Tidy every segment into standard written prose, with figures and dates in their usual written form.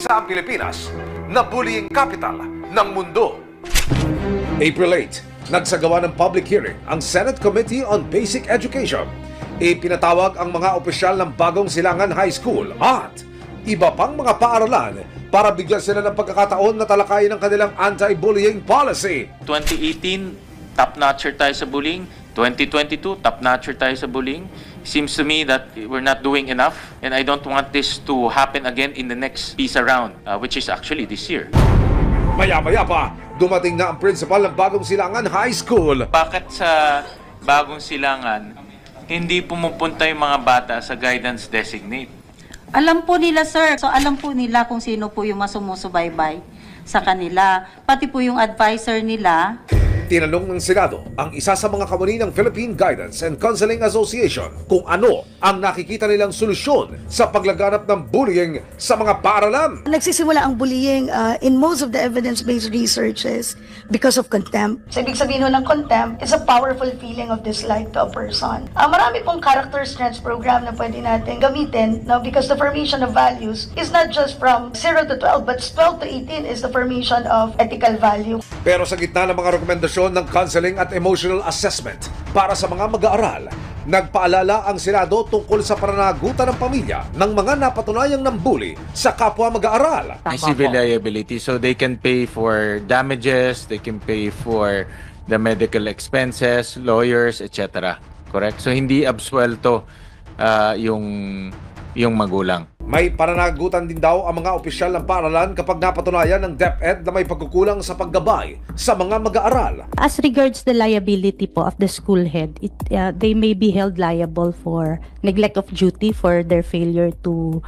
Sa ang Pilipinas na bullying capital ng mundo. April 8, nagsagawa ng public hearing ang Senate Committee on Basic Education. Ipinatawag ang mga opisyal ng Bagong Silangan High School at iba pang mga paaralan para bigyan sila ng pagkakataon na talakayin ang kanilang anti-bullying policy. 2018, top-notcher tayo sa bullying. 2022, top-notcher tayo sa bullying. Seems to me that we're not doing enough, and I don't want this to happen again in the next PISA round, which is actually this year. Maya-maya pa, dumating na ang principal ng Bagong Silangan High School. Bakit sa Bagong Silangan, hindi pumupunta yung mga bata sa guidance designate? Alam po nila, sir. So alam po nila kung sino po yung masumusubaybay sa kanila. Pati po yung advisor nila. Tinanong ng Senado ang isa sa mga kamuni ng Philippine Guidance and Counseling Association kung ano ang nakikita nilang solusyon sa paglaganap ng bullying sa mga paaralan. Nagsisimula ang bullying in most of the evidence-based researches because of contempt. So, ibig sabihin ng contempt is a powerful feeling of dislike to a person. Marami pong character strengths program na pwede natin gamitin, no? Because the formation of values is not just from 0 to 12, but 12 to 18 is the formation of ethical value. Pero sa gitna ng mga rekomendasyon ng counseling at emotional assessment para sa mga mag-aaral, nagpaalala ang Senado tungkol sa pananagutan ng pamilya ng mga napatunayang nambuli sa kapwa mag-aaral. May civil liability, so they can pay for damages, they can pay for the medical expenses, lawyers, etc. Correct? So hindi absuelto yung magulang. May pananagutan din daw ang mga opisyal ng paaralan kapag napatunayan ng DepEd na may pagkukulang sa paggabay sa mga mag-aaral. As regards the liability po of the school head, they may be held liable for neglect of duty for their failure to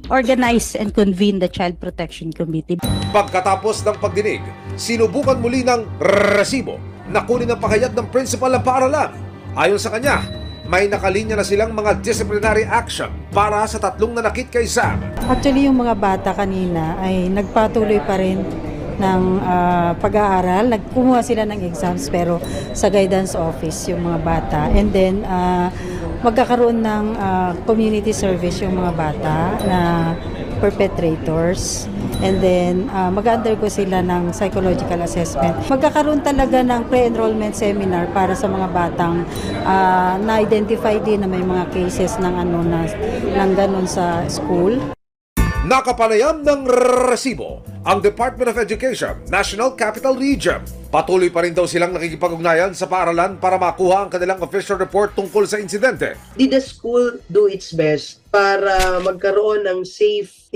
organize and convene the Child Protection Committee. Pagkatapos ng pagdinig, sinubukan muli ng resibo na kunin ang pakayag ng principal ng paaralan. Ayon sa kanya, may nakalinya na silang mga disciplinary action para sa tatlong nanakit kay Sam. Actually, yung mga bata kanina ay nagpatuloy pa rin ng pag-aaral. Nagkumuha sila ng exams pero sa guidance office yung mga bata. And then, magkakaroon ng community service yung mga bata na perpetrators. And then, mag-undergo sila ng psychological assessment. Magkakaroon talaga ng pre-enrollment seminar para sa mga batang na-identify din na may mga cases ng ganun sa school. Nakapanayam ng resibo ang Department of Education, National Capital Region. Patuloy pa rin daw silang nakikipag-ugnayan sa paaralan para makuha ang kanilang official report tungkol sa insidente. Did the school do its best para magkaroon ng safe